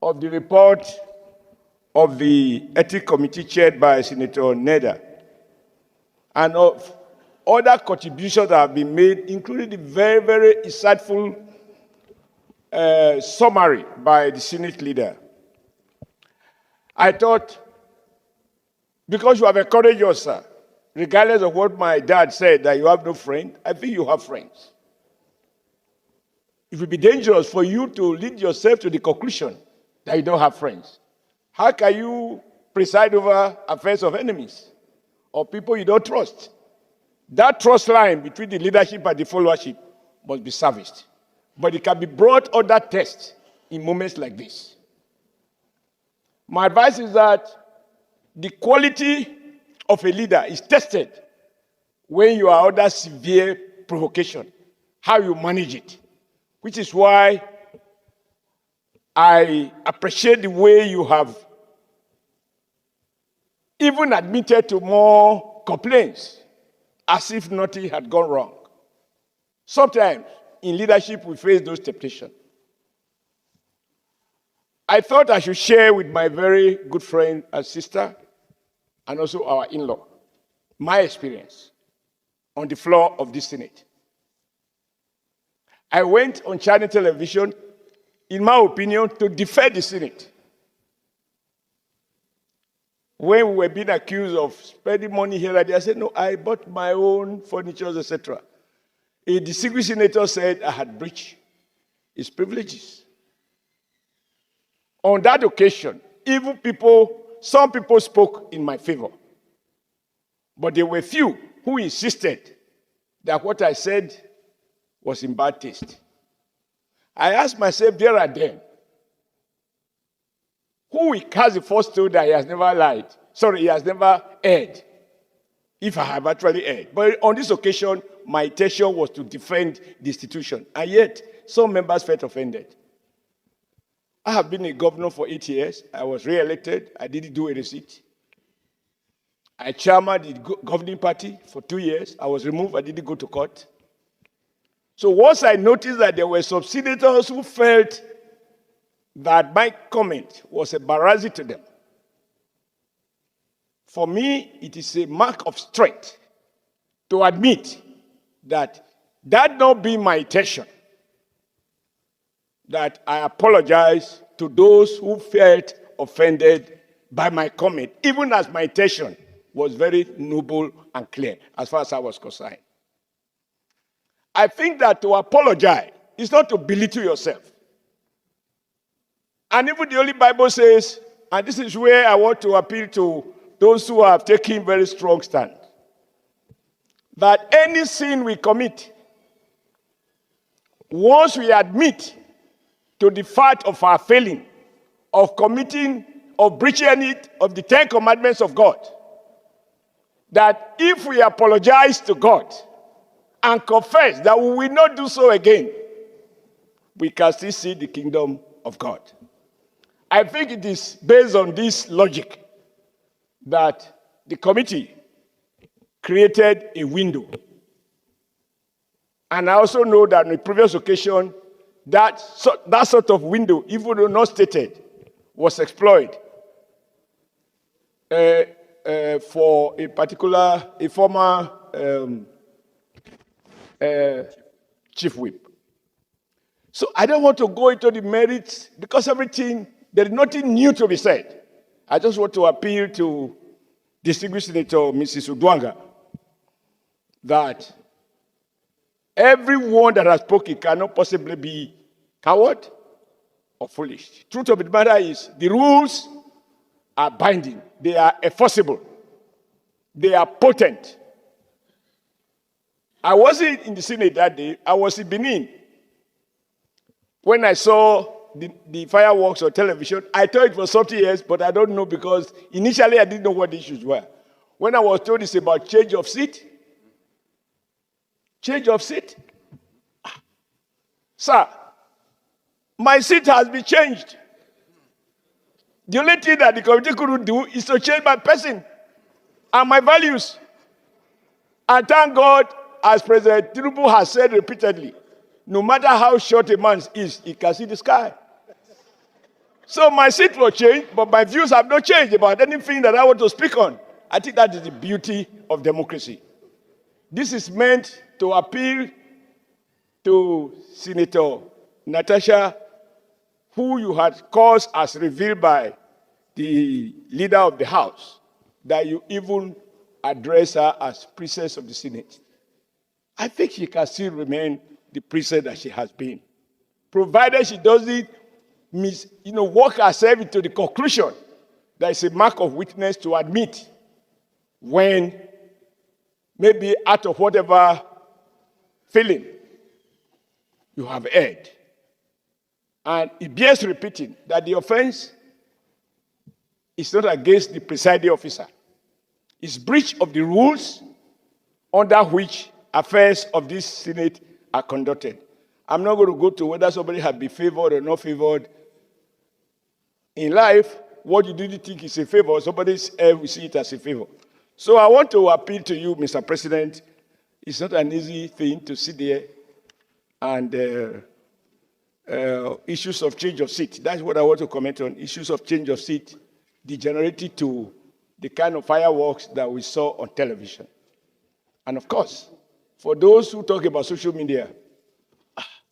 of the report of the Ethics Committee chaired by Senator Neda and of other contributions that have been made, including the very, very insightful summary by the Senate leader. I thought, because you have encouraged us, sir, regardless of what my dad said, that you have no friend, I think you have friends. It would be dangerous for you to lead yourself to the conclusion that you don't have friends. How can you preside over affairs of enemies or people you don't trust? That trust line between the leadership and the followership must be serviced. But it can be brought under test in moments like this. My advice is that the quality of a leader is tested when you are under severe provocation, how you manage it, which is why I appreciate the way you have even admitted to more complaints as if nothing had gone wrong. Sometimes in leadership we face those temptations. I thought I should share with my very good friend and sister and also our in-law my experience on the floor of this Senate. I went on China television, in my opinion, to defend the Senate. When we were being accused of spending money here and there, I said, no, I bought my own furniture, etc. A distinguished senator said I had breached his privileges. On that occasion, some people spoke in my favor. But there were few who insisted that what I said was in bad taste. I asked myself there and then, who will cast the first stone that he has never lied? Sorry, he has never erred, if I have actually erred. But on this occasion, my intention was to defend the institution. And yet, some members felt offended. I have been a governor for 8 years. I was re-elected. I didn't do a receipt. I chairman the governing party for 2 years. I was removed. I didn't go to court. So once I noticed that there were some senators who felt that my comment was embarrassing to them, for me, it is a mark of strength to admit that that not being my intention, that I apologize to those who felt offended by my comment, even as my intention was very noble and clear as far as I was concerned. I think that to apologize is not to belittle yourself. And even the Holy Bible says, and this is where I want to appeal to those who have taken very strong stand, that any sin we commit, once we admit to the fact of our failing, of committing, of breaching any of the 10 commandments of God, that if we apologize to God and confess that we will not do so again, we can still see the kingdom of God. I think it is based on this logic that the committee created a window. And I also know that on the previous occasion, that sort of window, even though not stated, was exploited for a former chief whip. So I don't want to go into the merits because there is nothing new to be said. I just want to appeal to distinguished Senator Mrs. Uduaghan that everyone that has spoken cannot possibly be coward or foolish. Truth of the matter is, the rules are binding. They are enforceable. They are potent. I wasn't in the Senate that day. I was in Benin. When I saw the fireworks on television, I thought it was something else, but I don't know because initially I didn't know what the issues were. When I was told it's about change of seat, Sir, my seat has been changed. The only thing that the committee couldn't do is to change my person and my values. And thank God, as President Tinubu has said repeatedly, no matter how short a man is, he can see the sky. So my seat will change, but my views have not changed about anything that I want to speak on. I think that is the beauty of democracy. This is meant to appeal to Senator Natasha, who you had caused as revealed by the leader of the House, that you even address her as princess of the Senate. I think she can still remain the princess that she has been, provided she doesn't work herself into the conclusion that it's a mark of weakness to admit when maybe out of whatever feeling you have erred. And it bears repeating that the offense is not against the presiding officer. It's breach of the rules under which affairs of this Senate are conducted. I'm not going to go to whether somebody has been favored or not favored. In life, what you didn't think is a favor, somebody else will see it as a favor. So I want to appeal to you, Mr. President. It's not an easy thing to sit there and issues of change of seat. That's what I want to comment on. Issues of change of seat degenerated to the kind of fireworks that we saw on television. And of course, for those who talk about social media,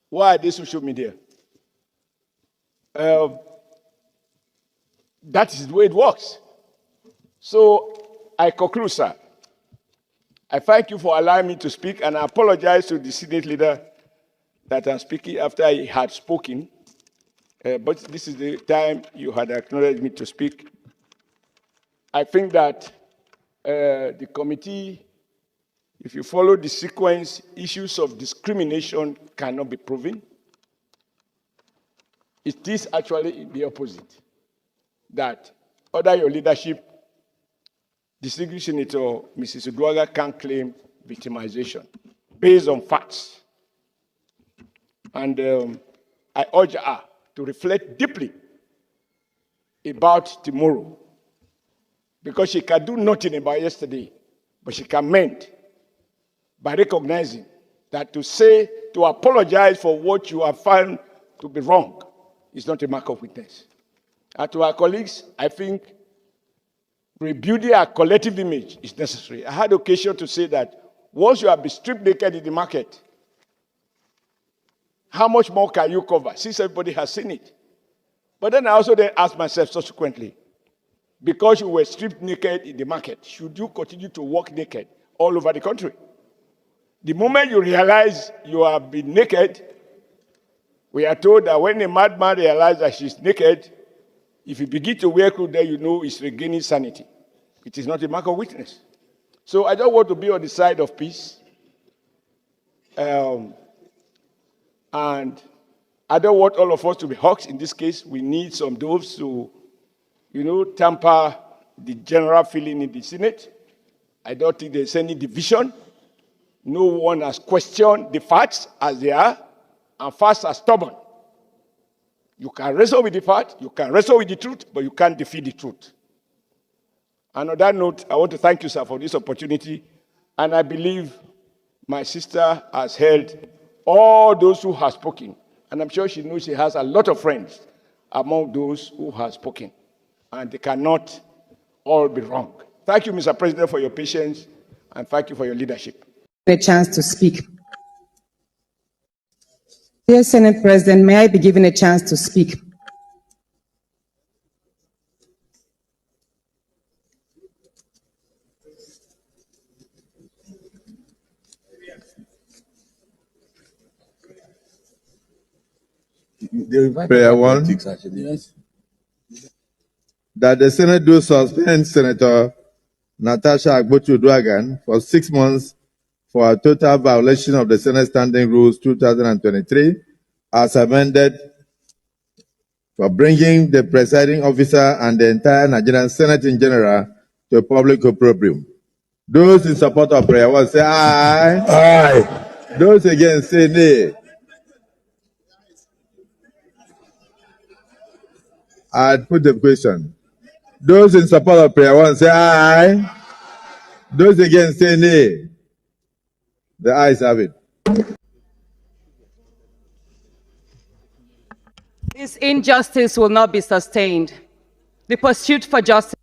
why are they social media? That is the way it works. So I conclude, sir. I thank you for allowing me to speak, and I apologize to the Senate leader that I'm speaking after he had spoken. But this is the time you had acknowledged me to speak. I think that the committee, if you follow the sequence, issues of discrimination cannot be proven. It is actually the opposite. That under your leadership, distinguished Senator Mrs. Uduaghan can claim victimization based on facts. And I urge her to reflect deeply about tomorrow, because she can do nothing about yesterday, but she can mend by recognizing that to apologize for what you have found to be wrong is not a mark of weakness. And to our colleagues, I think rebuilding our collective image is necessary. I had occasion to say that once you have been stripped naked in the market, how much more can you cover, since everybody has seen it? But then I also then asked myself subsequently, because you were stripped naked in the market, should you continue to walk naked all over the country? The moment you realize you have been naked, we are told that when a madman realizes that she's naked, if you begin to wear clothes, then you know it's regaining sanity. It is not a mark of weakness. So I don't want to be on the side of peace. And I don't want all of us to be hawks. In this case, we need some doves to, temper the general feeling in the Senate. I don't think there's any division. No one has questioned the facts as they are, and facts are stubborn. You can wrestle with the fact, you can wrestle with the truth, but you can't defeat the truth. And on that note, I want to thank you, sir, for this opportunity. And I believe my sister has held all those who have spoken. And I'm sure she knows she has a lot of friends among those who have spoken. And they cannot all be wrong. Thank you, Mr. President, for your patience, and thank you for your leadership. A chance to speak. Dear Senate President, may I be given a chance to speak? Prayer one. Yes. That the Senate do suspend Senator Natasha Akpoti-Uduaghan for 6 months for a total violation of the Senate Standing Rules 2023 as amended, for bringing the presiding officer and the entire Nigerian Senate in general to public opprobrium. Those in support of prayer one say aye. Aye. Those against say nay. I'd put the question. Those in support of prayer one say aye. Those against say nay. The ayes have it. This injustice will not be sustained. The pursuit for justice